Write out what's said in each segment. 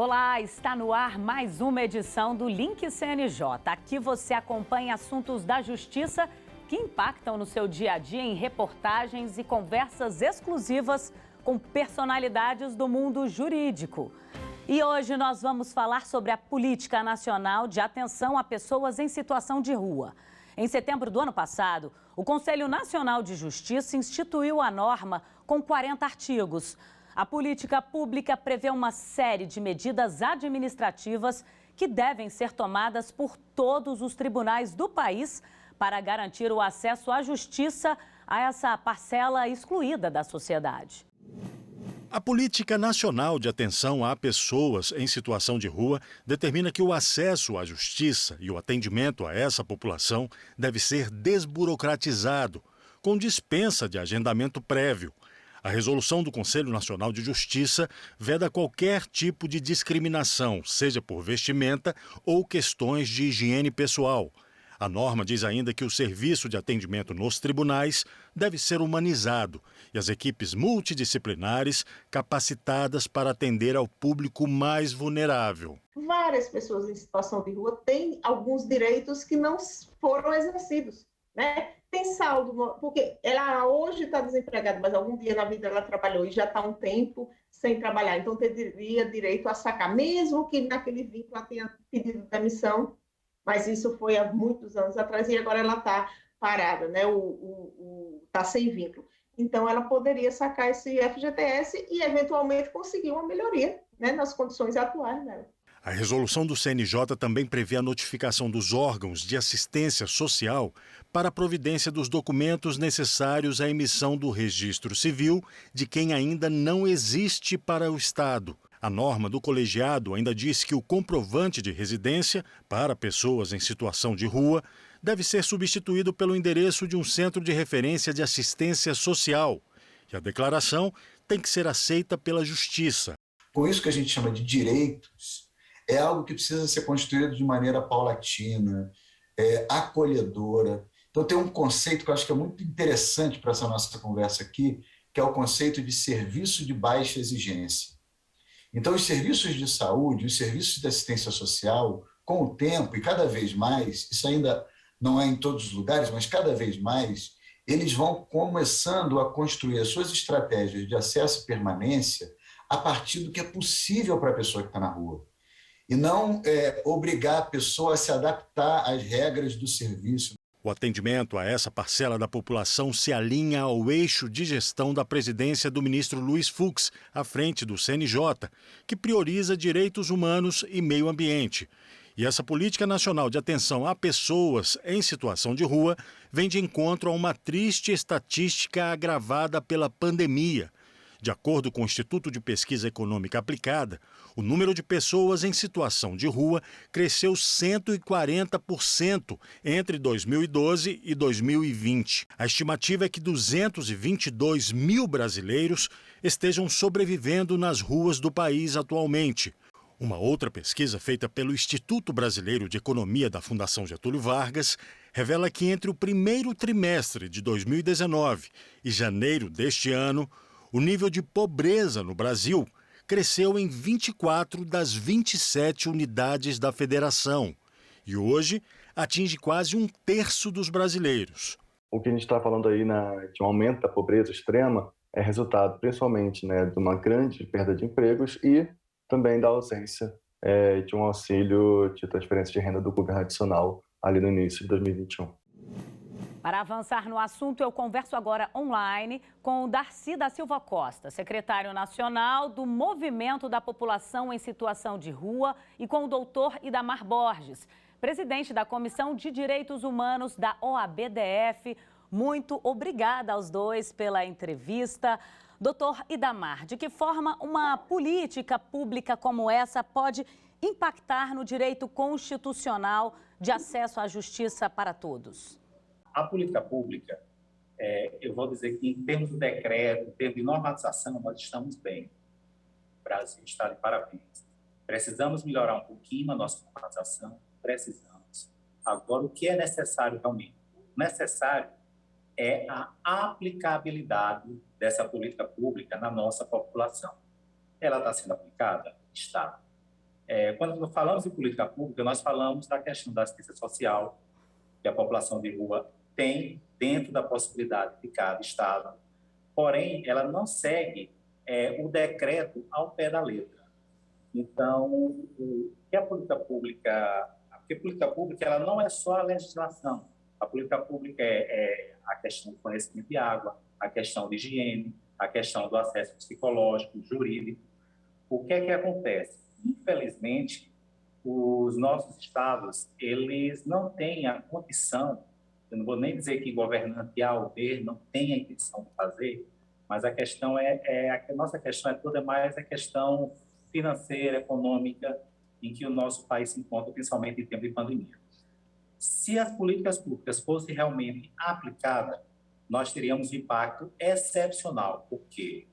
Olá, está no ar mais uma edição do Link CNJ. Aqui você acompanha assuntos da justiça que impactam no seu dia a dia em reportagens e conversas exclusivas com personalidades do mundo jurídico. E hoje nós vamos falar sobre a Política Nacional de Atenção a Pessoas em Situação de Rua. Em setembro do ano passado, o Conselho Nacional de Justiça instituiu a norma com 40 artigos. A política pública prevê uma série de medidas administrativas que devem ser tomadas por todos os tribunais do país para garantir o acesso à justiça a essa parcela excluída da sociedade. A Política Nacional de Atenção a Pessoas em Situação de Rua determina que o acesso à justiça e o atendimento a essa população deve ser desburocratizado, com dispensa de agendamento prévio. A resolução do Conselho Nacional de Justiça veda qualquer tipo de discriminação, seja por vestimenta ou questões de higiene pessoal. A norma diz ainda que o serviço de atendimento nos tribunais deve ser humanizado e as equipes multidisciplinares capacitadas para atender ao público mais vulnerável. Várias pessoas em situação de rua têm alguns direitos que não foram exercidos, né? Tem saldo, porque ela hoje está desempregada, mas algum dia na vida ela trabalhou e já está um tempo sem trabalhar. Então, teria direito a sacar, mesmo que naquele vínculo ela tenha pedido demissão, mas isso foi há muitos anos atrás e agora ela está parada, né? Está sem vínculo. Então, ela poderia sacar esse FGTS e, eventualmente, conseguir uma melhoria, né, nas condições atuais dela. A resolução do CNJ também prevê a notificação dos órgãos de assistência social para a providência dos documentos necessários à emissão do registro civil de quem ainda não existe para o Estado. A norma do colegiado ainda diz que o comprovante de residência para pessoas em situação de rua deve ser substituído pelo endereço de um centro de referência de assistência social. E a declaração tem que ser aceita pela Justiça. Com isso que a gente chama de direitos, é algo que precisa ser construído de maneira paulatina, acolhedora. Então tem um conceito que eu acho que é muito interessante para essa nossa conversa aqui, que é o conceito de serviço de baixa exigência. Então os serviços de saúde, os serviços de assistência social, com o tempo e cada vez mais, isso ainda não é em todos os lugares, mas cada vez mais, eles vão começando a construir as suas estratégias de acesso e permanência a partir do que é possível para a pessoa que está na rua. E não obrigar a pessoa a se adaptar às regras do serviço. O atendimento a essa parcela da população se alinha ao eixo de gestão da presidência do ministro Luiz Fux, à frente do CNJ, que prioriza direitos humanos e meio ambiente. E essa Política Nacional de Atenção a Pessoas em Situação de Rua vem de encontro a uma triste estatística agravada pela pandemia. De acordo com o Instituto de Pesquisa Econômica Aplicada, o número de pessoas em situação de rua cresceu 140% entre 2012 e 2020. A estimativa é que 222 mil brasileiros estejam sobrevivendo nas ruas do país atualmente. Uma outra pesquisa feita pelo Instituto Brasileiro de Economia da Fundação Getúlio Vargas revela que entre o primeiro trimestre de 2019 e janeiro deste ano, o nível de pobreza no Brasil cresceu em 24 das 27 unidades da federação e hoje atinge quase um terço dos brasileiros. O que a gente está falando aí de um aumento da pobreza extrema é resultado principalmente, de uma grande perda de empregos e também da ausência de um auxílio de transferência de renda do governo adicional ali no início de 2021. Para avançar no assunto, eu converso agora online com o Darcy da Silva Costa, secretário nacional do Movimento da População em Situação de Rua, e com o doutor Idamar Borges, presidente da Comissão de Direitos Humanos da OAB-DF. Muito obrigada aos dois pela entrevista. Doutor Idamar, de que forma uma política pública como essa pode impactar no direito constitucional de acesso à justiça para todos? A política pública, eu vou dizer que em termos de decreto, em termos de normatização, nós estamos bem. O Brasil está de parabéns. Precisamos melhorar um pouquinho a nossa normatização, precisamos. Agora, o que é necessário realmente? O necessário é a aplicabilidade dessa política pública na nossa população. Ela está sendo aplicada? Está. Quando falamos em política pública, nós falamos da questão da assistência social, que a população de rua tem dentro da possibilidade de cada estado, porém, ela não segue o decreto ao pé da letra. Então, o que a política pública... Porque a política pública ela não é só a legislação. A política pública é a questão do fornecimento de água, a questão de higiene, a questão do acesso psicológico, jurídico. O que é que acontece? Infelizmente, os nossos estados, eles não têm a condição, eu não vou nem dizer que governante A ou B não tem a intenção de fazer, mas a questão a nossa questão toda mais a questão financeira, econômica, em que o nosso país se encontra, principalmente em tempo de pandemia. Se as políticas públicas fossem realmente aplicadas, nós teríamos um impacto excepcional, porque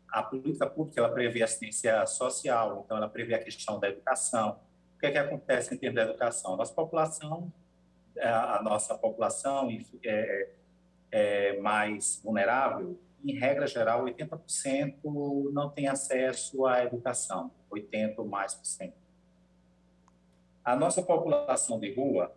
a política pública ela prevê assistência social, então ela prevê a questão da educação. O que é que acontece em termos da educação? A nossa população mais vulnerável, em regra geral, 80% não tem acesso à educação, 80% ou mais por cento. A nossa população de rua,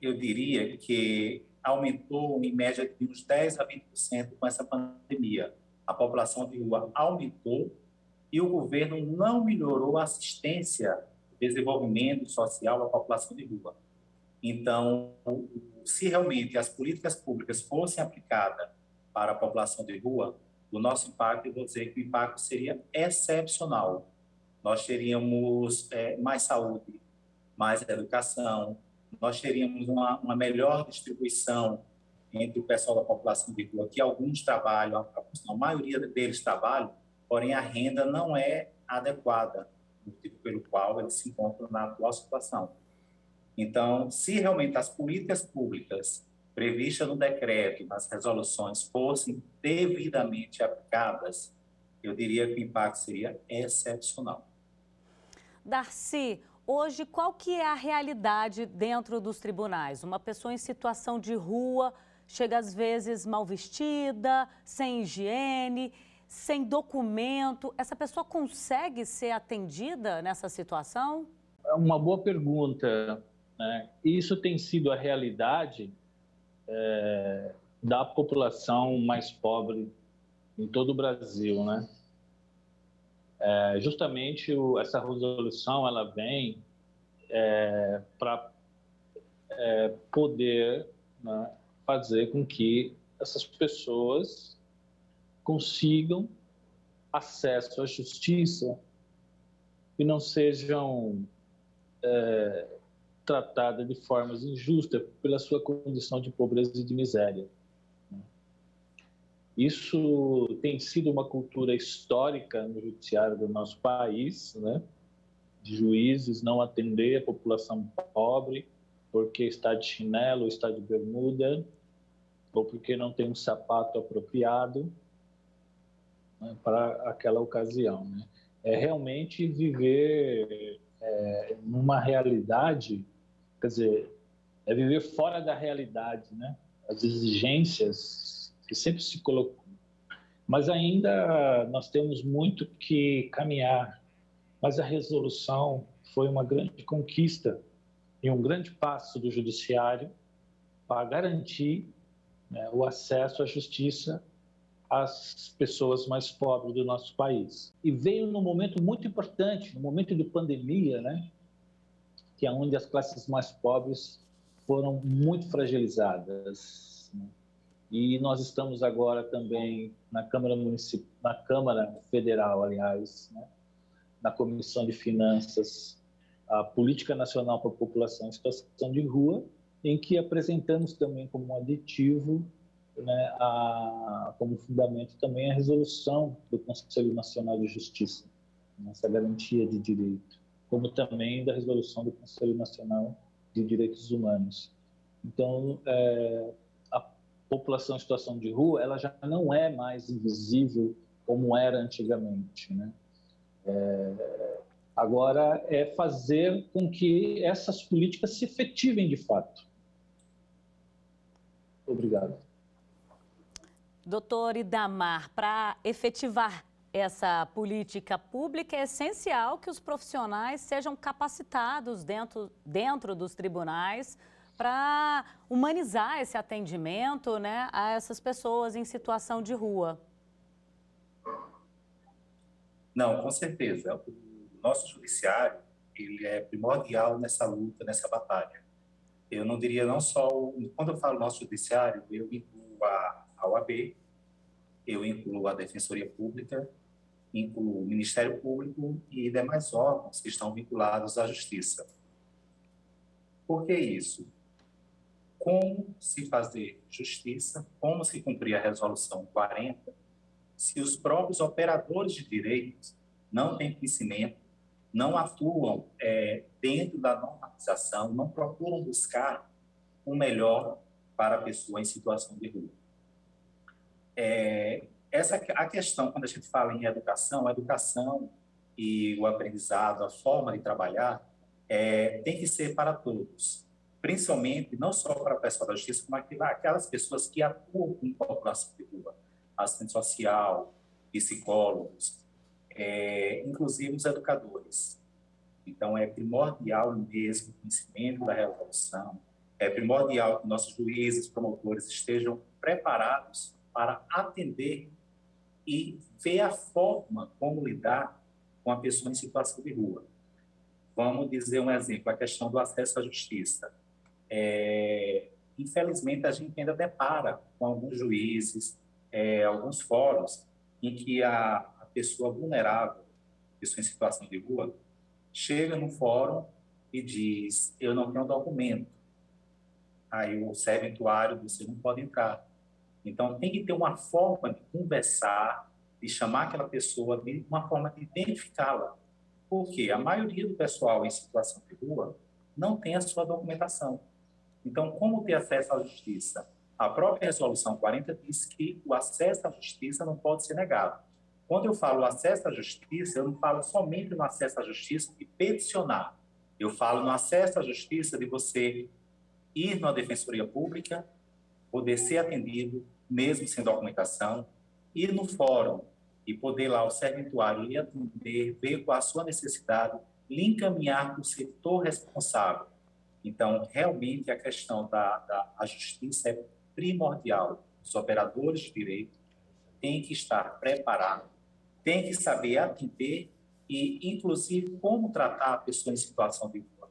eu diria que aumentou em média de uns 10% a 20% com essa pandemia. A população de rua aumentou e o governo não melhorou a assistência, desenvolvimento social à população de rua. Então, se realmente as políticas públicas fossem aplicadas para a população de rua, o nosso impacto, eu vou dizer que o impacto seria excepcional. Nós teríamos mais saúde, mais educação, nós teríamos uma melhor distribuição entre o pessoal da população de rua, que alguns trabalham, a maioria deles trabalham, porém a renda não é adequada, motivo pelo qual eles se encontram na atual situação. Então, se realmente as políticas públicas previstas no decreto, nas resoluções, fossem devidamente aplicadas, eu diria que o impacto seria excepcional. Darcy, hoje qual que é a realidade dentro dos tribunais? Uma pessoa em situação de rua chega às vezes mal vestida, sem higiene, sem documento. Essa pessoa consegue ser atendida nessa situação? É uma boa pergunta, né? Isso tem sido a realidade da população mais pobre em todo o Brasil, né? Justamente essa resolução ela vem para poder, né, fazer com que essas pessoas consigam acesso à justiça e não sejam tratadas de formas injustas pela sua condição de pobreza e de miséria. Isso tem sido uma cultura histórica no judiciário do nosso país, né? De juízes não atender a população pobre porque está de chinelo, está de bermuda, ou porque não tem um sapato apropriado, né, para aquela ocasião, né? Realmente viver numa realidade, quer dizer, viver fora da realidade, né? As exigências que sempre se colocou. Mas ainda nós temos muito que caminhar. Mas a resolução foi uma grande conquista e um grande passo do judiciário para garantir, né, o acesso à justiça às pessoas mais pobres do nosso país. E veio num momento muito importante, no momento de pandemia, né, que é onde as classes mais pobres foram muito fragilizadas, né? E nós estamos agora também na Câmara Federal, aliás, né, na Comissão de Finanças, a Política Nacional para a População em Situação de Rua, em que apresentamos também como um aditivo, né, como fundamento também a resolução do Conselho Nacional de Justiça, essa garantia de direito, como também da resolução do Conselho Nacional de Direitos Humanos. Então, a população em situação de rua, ela já não é mais invisível como era antigamente, né? Agora é fazer com que essas políticas se efetivem de fato. Obrigado. Doutor Idamar, para efetivar essa política pública, é essencial que os profissionais sejam capacitados dentro dos tribunais para humanizar esse atendimento, né, a essas pessoas em situação de rua. Não, com certeza. O nosso judiciário, ele é primordial nessa luta, nessa batalha. Eu não diria não só... Quando eu falo nosso judiciário, eu incluo a OAB, eu incluo a Defensoria Pública, incluo o Ministério Público e demais órgãos que estão vinculados à Justiça. Por que isso? Como se fazer justiça, como se cumprir a Resolução 40, se os próprios operadores de direitos não têm conhecimento, não atuam dentro da normatização, não procuram buscar o melhor para a pessoa em situação de rua. A questão, quando a gente fala em educação, a educação e o aprendizado, a forma de trabalhar, tem que ser para todos, principalmente não só para o pessoal da justiça, como aquelas pessoas que atuam com população de rua, assistente social, psicólogos, inclusive os educadores. Então, é primordial mesmo o conhecimento da resolução, é primordial que nossos juízes, promotores estejam preparados para atender e ver a forma como lidar com a pessoa em situação de rua. Vamos dizer um exemplo, a questão do acesso à justiça. Infelizmente, a gente ainda depara com alguns juízes, alguns fóruns, em que a pessoa vulnerável, pessoa em situação de rua, chega no fórum e diz: eu não tenho documento. Aí o serventuário, você não pode entrar. Então, tem que ter uma forma de conversar, de chamar aquela pessoa, de uma forma de identificá-la. Porque a maioria do pessoal em situação de rua não tem a sua documentação. Então, como ter acesso à justiça? A própria Resolução 40 diz que o acesso à justiça não pode ser negado. Quando eu falo acesso à justiça, eu não falo somente no acesso à justiça de peticionar. Eu falo no acesso à justiça de você ir na Defensoria Pública, poder ser atendido, mesmo sem documentação, ir no fórum e poder lá o serventuário lhe atender, ver qual a sua necessidade, lhe encaminhar para o setor responsável. Então, realmente, a questão da justiça é primordial. Os operadores de direito têm que estar preparados, têm que saber atender e, inclusive, como tratar a pessoa em situação de rua.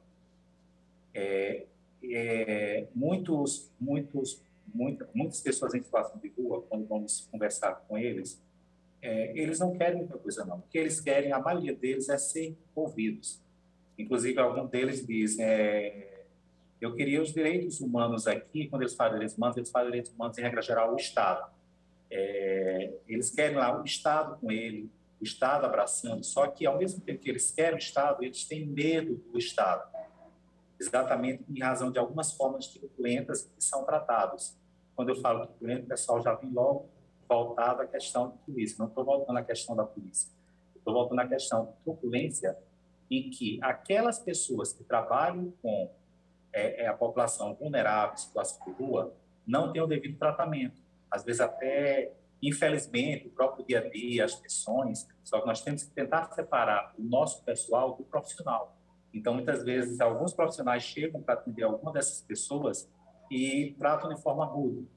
Muitas pessoas em situação de rua, quando vamos conversar com eles, eles não querem muita coisa, não. O que eles querem, a maioria deles, é ser ouvidos. Inclusive, alguns deles dizem: eu queria os direitos humanos aqui. Quando eles falam direitos humanos, em regra geral, o Estado. Eles querem lá o Estado com ele, o Estado abraçando, só que, ao mesmo tempo que eles querem o Estado, eles têm medo do Estado, exatamente em razão de algumas formas truculentas que são tratados. Quando eu falo truculento, o pessoal já vem logo voltado à questão da polícia. Não estou voltando à questão da polícia. Estou voltando à questão de truculência, em que aquelas pessoas que trabalham com a população vulnerável, em situação de rua, não têm o devido tratamento. Às vezes até, infelizmente, o próprio dia a dia, as questões, só que nós temos que tentar separar o nosso pessoal do profissional. Então, muitas vezes, alguns profissionais chegam para atender alguma dessas pessoas e tratam de forma rude.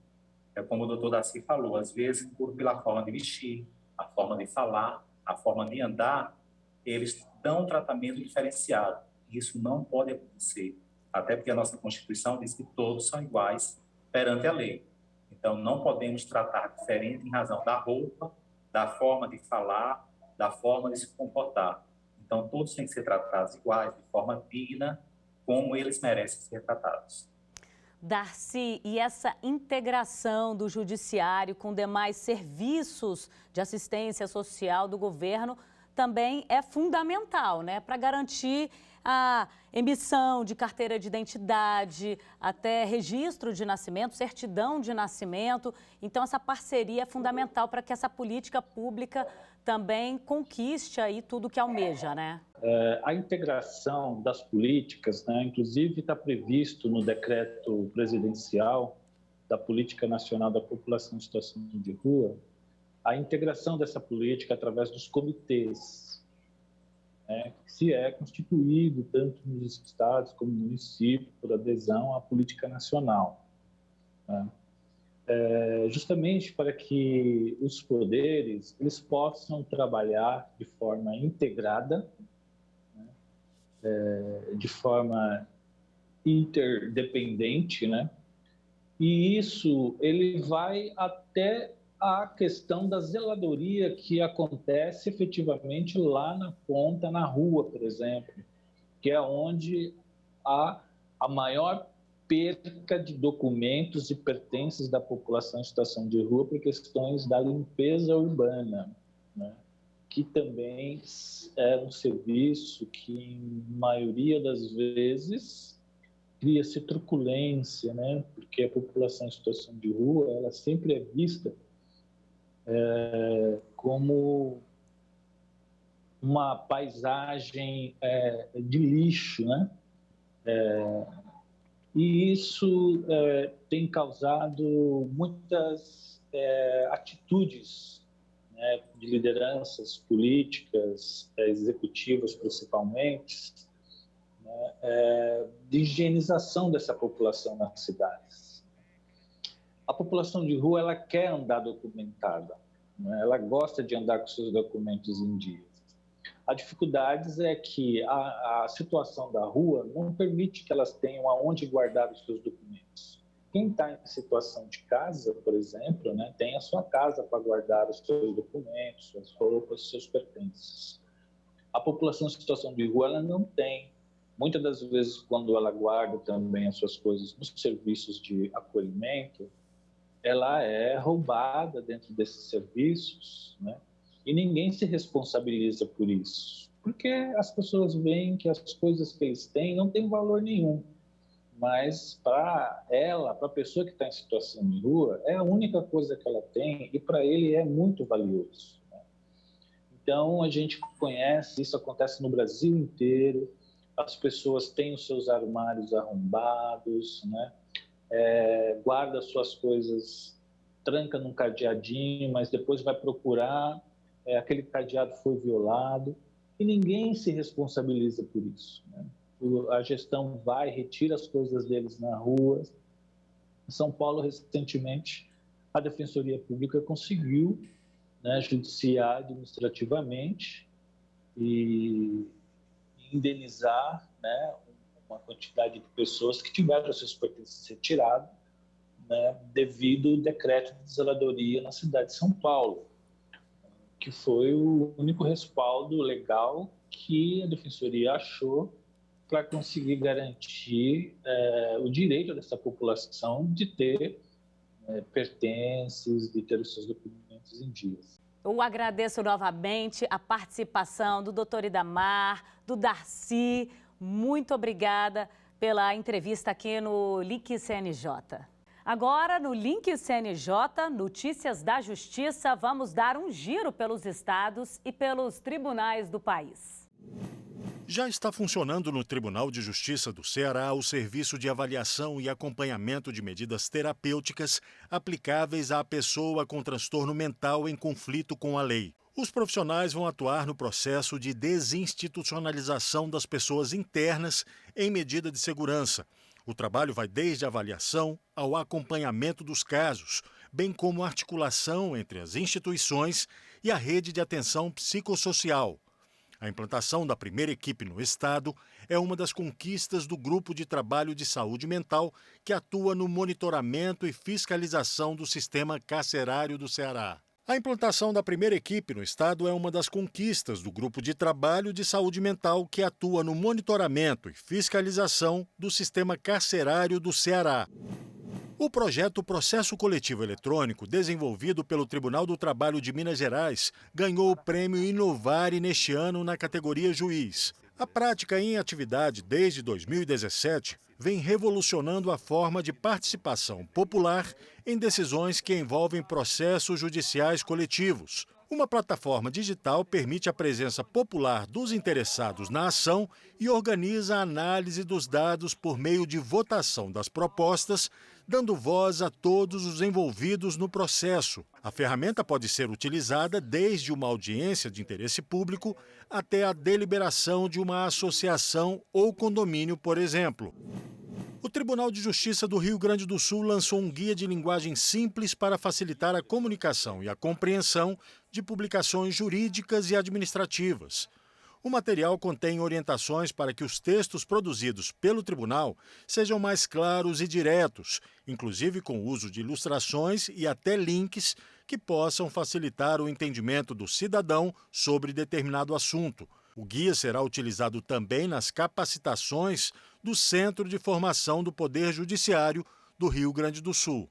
Como o doutor Darcy falou, às vezes, pela forma de vestir, a forma de falar, a forma de andar, eles dão um tratamento diferenciado. Isso não pode acontecer, até porque a nossa Constituição diz que todos são iguais perante a lei. Então, não podemos tratar diferente em razão da roupa, da forma de falar, da forma de se comportar. Então, todos têm que ser tratados iguais, de forma digna, como eles merecem ser tratados. Darcy, e essa integração do judiciário com demais serviços de assistência social do governo também é fundamental, né, para garantir a emissão de carteira de identidade, até registro de nascimento, certidão de nascimento. Então, essa parceria é fundamental para que essa política pública também conquiste aí tudo que almeja, né? A integração das políticas, né, inclusive está previsto no decreto presidencial da Política Nacional da População em Situação de Rua, a integração dessa política através dos comitês, né, que se é constituído tanto nos estados como no município por adesão à política nacional, né? Justamente para que os poderes eles possam trabalhar de forma integrada, né, de forma interdependente, né? E isso ele vai até a questão da zeladoria que acontece efetivamente lá na ponta, na rua, por exemplo, que é onde há a maior perca de documentos e pertences da população em situação de rua por questões da limpeza urbana, né? Que também é um serviço que, em maioria das vezes, cria-se truculência, né? Porque a população em situação de rua ela sempre é vista como uma paisagem de lixo, né? E isso tem causado muitas atitudes, né, de lideranças políticas, executivas principalmente, né, de higienização dessa população nas cidades. A população de rua ela quer andar documentada, né? Ela gosta de andar com seus documentos em dia. A dificuldade é que a situação da rua não permite que elas tenham aonde guardar os seus documentos. Quem está em situação de casa, por exemplo, né, tem a sua casa para guardar os seus documentos, suas roupas, seus pertences. A população em situação de rua ela não tem. Muitas das vezes, quando ela guarda também as suas coisas nos serviços de acolhimento, ela é roubada dentro desses serviços, né? E ninguém se responsabiliza por isso, porque as pessoas veem que as coisas que eles têm não têm valor nenhum, mas para ela, para a pessoa que está em situação de rua, é a única coisa que ela tem e para ele é muito valioso, né? Então, a gente conhece, isso acontece no Brasil inteiro, as pessoas têm os seus armários arrombados, né? Guarda suas coisas, tranca num cadeadinho, mas depois vai procurar, aquele cadeado foi violado, e ninguém se responsabiliza por isso, né? A gestão vai, retira as coisas deles na rua. Em São Paulo, recentemente, a Defensoria Pública conseguiu, né, judiciar administrativamente e indenizar, né, uma quantidade de pessoas que tiveram seus pertences retirados, né, devido ao decreto de zeladoria na cidade de São Paulo, que foi o único respaldo legal que a Defensoria achou para conseguir garantir o direito dessa população de ter pertences, de ter os seus documentos em dias. Eu agradeço novamente a participação do Dr. Idamar, do Darcy. Muito obrigada pela entrevista aqui no Link CNJ. Agora, no Link CNJ, Notícias da Justiça, vamos dar um giro pelos estados e pelos tribunais do país. Já está funcionando no Tribunal de Justiça do Ceará o serviço de avaliação e acompanhamento de medidas terapêuticas aplicáveis à pessoa com transtorno mental em conflito com a lei. Os profissionais vão atuar no processo de desinstitucionalização das pessoas internas em medida de segurança. O trabalho vai desde a avaliação ao acompanhamento dos casos, bem como a articulação entre as instituições e a rede de atenção psicossocial. A implantação da primeira equipe no estado é uma das conquistas do Grupo de Trabalho de Saúde Mental que atua no monitoramento e fiscalização do sistema carcerário do Ceará. A implantação da primeira equipe no estado é uma das conquistas do Grupo de Trabalho de Saúde Mental que atua no monitoramento e fiscalização do sistema carcerário do Ceará. O projeto Processo Coletivo Eletrônico, desenvolvido pelo Tribunal do Trabalho de Minas Gerais, ganhou o prêmio Inovare neste ano na categoria Juiz. A prática em atividade desde 2017 vem revolucionando a forma de participação popular em decisões que envolvem processos judiciais coletivos. Uma plataforma digital permite a presença popular dos interessados na ação e organiza a análise dos dados por meio de votação das propostas, dando voz a todos os envolvidos no processo. A ferramenta pode ser utilizada desde uma audiência de interesse público até a deliberação de uma associação ou condomínio, por exemplo. O Tribunal de Justiça do Rio Grande do Sul lançou um guia de linguagem simples para facilitar a comunicação e a compreensão de publicações jurídicas e administrativas. O material contém orientações para que os textos produzidos pelo tribunal sejam mais claros e diretos, inclusive com o uso de ilustrações e até links que possam facilitar o entendimento do cidadão sobre determinado assunto. O guia será utilizado também nas capacitações do Centro de Formação do Poder Judiciário do Rio Grande do Sul.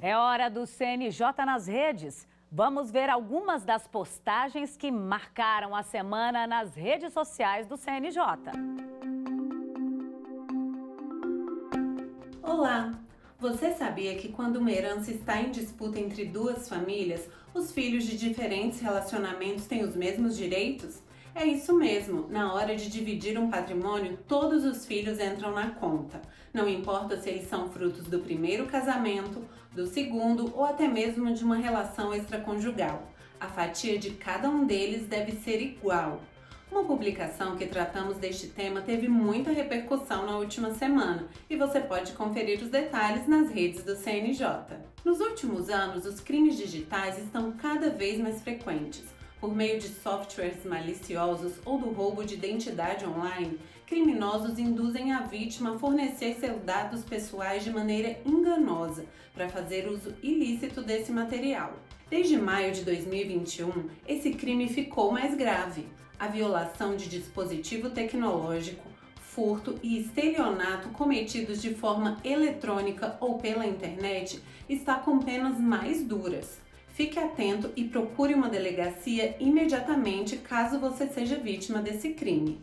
É hora do CNJ nas redes. Vamos ver algumas das postagens que marcaram a semana nas redes sociais do CNJ. Olá! Você sabia que quando uma herança está em disputa entre duas famílias, os filhos de diferentes relacionamentos têm os mesmos direitos? É isso mesmo, na hora de dividir um patrimônio, todos os filhos entram na conta. Não importa se eles são frutos do primeiro casamento, do segundo ou até mesmo de uma relação extraconjugal. A fatia de cada um deles deve ser igual. Uma publicação que tratamos deste tema teve muita repercussão na última semana e você pode conferir os detalhes nas redes do CNJ. Nos últimos anos, os crimes digitais estão cada vez mais frequentes. Por meio de softwares maliciosos ou do roubo de identidade online, criminosos induzem a vítima a fornecer seus dados pessoais de maneira enganosa para fazer uso ilícito desse material. Desde maio de 2021, esse crime ficou mais grave. A violação de dispositivo tecnológico, furto e estelionato cometidos de forma eletrônica ou pela internet está com penas mais duras. Fique atento e procure uma delegacia imediatamente caso você seja vítima desse crime.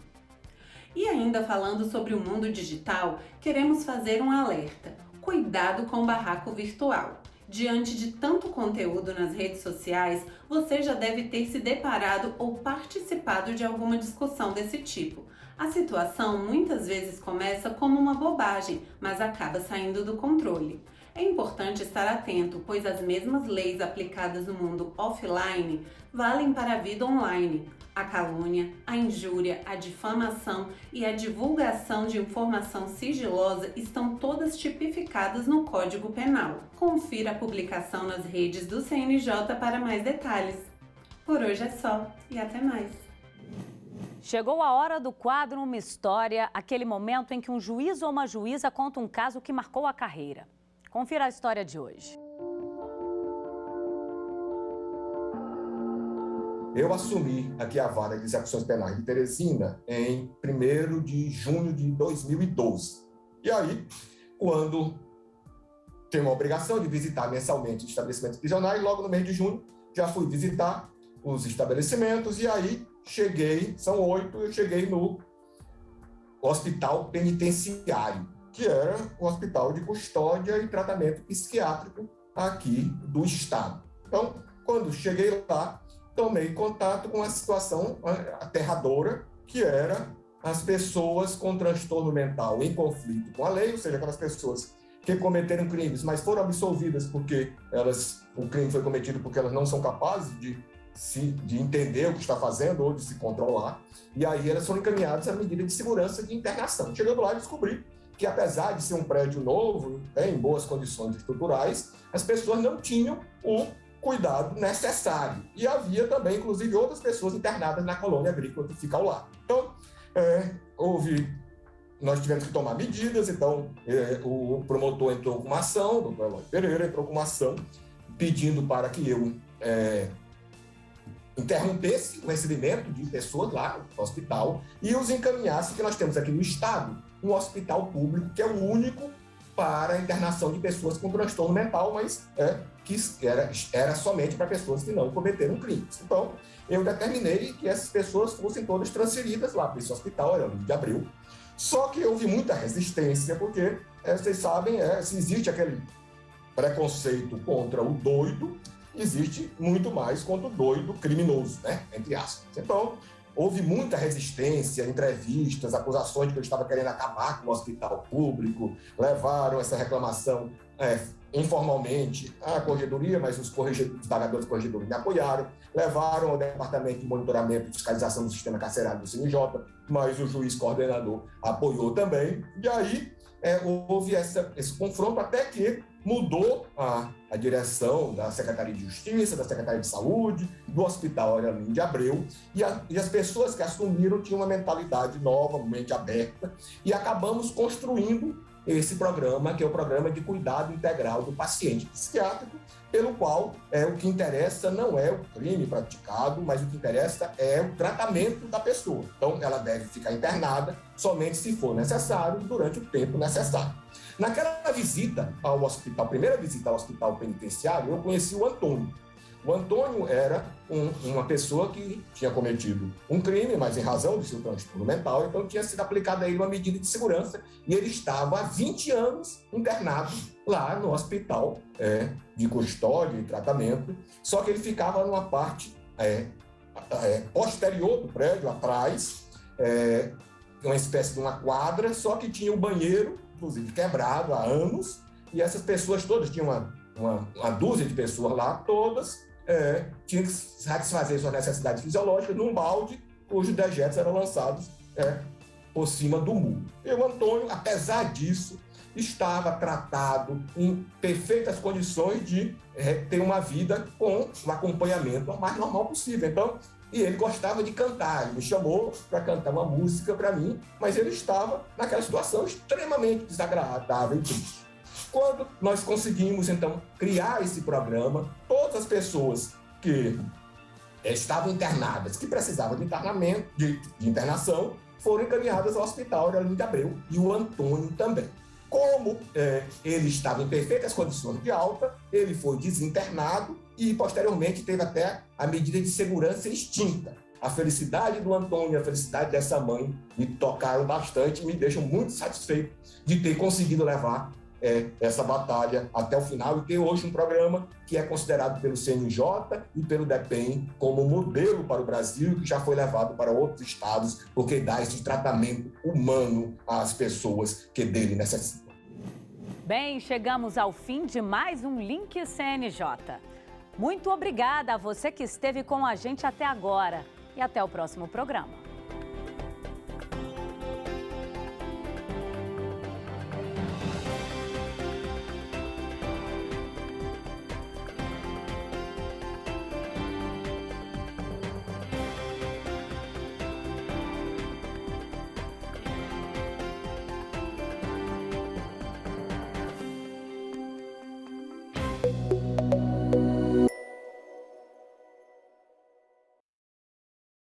E ainda falando sobre o mundo digital, queremos fazer um alerta. Cuidado com o barraco virtual. Diante de tanto conteúdo nas redes sociais, você já deve ter se deparado ou participado de alguma discussão desse tipo. A situação muitas vezes começa como uma bobagem, mas acaba saindo do controle. É importante estar atento, pois as mesmas leis aplicadas no mundo offline valem para a vida online. A calúnia, a injúria, a difamação e a divulgação de informação sigilosa estão todas tipificadas no Código Penal. Confira a publicação nas redes do CNJ para mais detalhes. Por hoje é só e até mais. Chegou a hora do quadro Uma História, aquele momento em que um juiz ou uma juíza conta um caso que marcou a carreira. Confira a história de hoje. Eu assumi aqui a vara de execuções penais de Teresina em 1º de junho de 2012. E aí, quando tenho uma obrigação de visitar mensalmente os estabelecimentos prisionais, logo no mês de junho já fui visitar os estabelecimentos e aí são 8, eu cheguei no hospital penitenciário, que era o hospital de custódia e tratamento psiquiátrico aqui do estado. Então, quando cheguei lá, tomei contato com uma situação aterradora, que era as pessoas com transtorno mental em conflito com a lei, ou seja, aquelas pessoas que cometeram crimes, mas foram absolvidas porque o crime foi cometido porque elas não são capazes de entender o que está fazendo ou de se controlar, e aí elas foram encaminhadas à medida de segurança de internação. Chegando lá, descobri que, apesar de ser um prédio novo, em boas condições estruturais, as pessoas não tinham o cuidado necessário. E havia também, inclusive, outras pessoas internadas na colônia agrícola que fica ao lado. Então, nós tivemos que tomar medidas, então o promotor entrou com uma ação, o doutor Eloy Pereira entrou com uma ação pedindo para que eu interrompesse o recebimento de pessoas lá no hospital e os encaminhasse, que nós temos aqui no estado um hospital público que é o único para a internação de pessoas com transtorno mental, mas que era somente para pessoas que não cometeram crimes. Então, eu determinei que essas pessoas fossem todas transferidas lá para esse hospital, era no de abril. Só que houve muita resistência, porque, vocês sabem, se existe aquele preconceito contra o doido, existe muito mais contra o doido criminoso, né? Entre aspas. Então, houve muita resistência, entrevistas, acusações de que eu estava querendo acabar com o hospital público, levaram essa reclamação informalmente à corregedoria, mas os pagadores da corregedoria me apoiaram, levaram ao Departamento de Monitoramento e Fiscalização do Sistema Carcerário do CNJ, mas o juiz coordenador apoiou também, e aí houve esse confronto até que mudou a direção da Secretaria de Justiça, da Secretaria de Saúde, do Hospital Aurelino de Abreu, e as pessoas que assumiram tinham uma mentalidade nova, uma mente aberta, e acabamos construindo esse programa, que é o Programa de Cuidado Integral do Paciente Psiquiátrico, pelo qual o que interessa não é o crime praticado, mas o que interessa é o tratamento da pessoa. Então, ela deve ficar internada somente se for necessário, durante o tempo necessário. Naquela visita ao hospital, primeira visita ao hospital penitenciário, eu conheci o Antônio. O Antônio era uma pessoa que tinha cometido um crime, mas em razão do seu transtorno mental, então tinha sido aplicada a ele uma medida de segurança e ele estava há 20 anos internado lá no hospital de custódia e tratamento, só que ele ficava numa parte posterior do prédio, atrás, uma espécie de uma quadra, só que tinha um banheiro, inclusive quebrado há anos, e essas pessoas todas, tinha uma dúzia de pessoas lá, todas tinham que satisfazer suas necessidades fisiológicas num balde cujos dejetos eram lançados por cima do muro. E o Antônio, apesar disso, estava tratado em perfeitas condições de ter uma vida com um acompanhamento o mais normal possível. Então, e ele gostava de cantar, ele me chamou para cantar uma música para mim, mas ele estava naquela situação extremamente desagradável e triste. Quando nós conseguimos, então, criar esse programa, todas as pessoas que estavam internadas, que precisavam de internação, foram encaminhadas ao Hospital Aurelino de Abreu, e o Antônio também. Como ele estava em perfeitas condições de alta, ele foi desinternado e, posteriormente, teve até a medida de segurança extinta. A felicidade do Antônio e a felicidade dessa mãe me tocaram bastante e me deixam muito satisfeito de ter conseguido levar essa batalha até o final e ter hoje um programa que é considerado pelo CNJ e pelo DEPEN como modelo para o Brasil e que já foi levado para outros estados porque dá esse tratamento humano às pessoas que dele necessitam. Bem, chegamos ao fim de mais um Link CNJ. Muito obrigada a você que esteve com a gente até agora e até o próximo programa.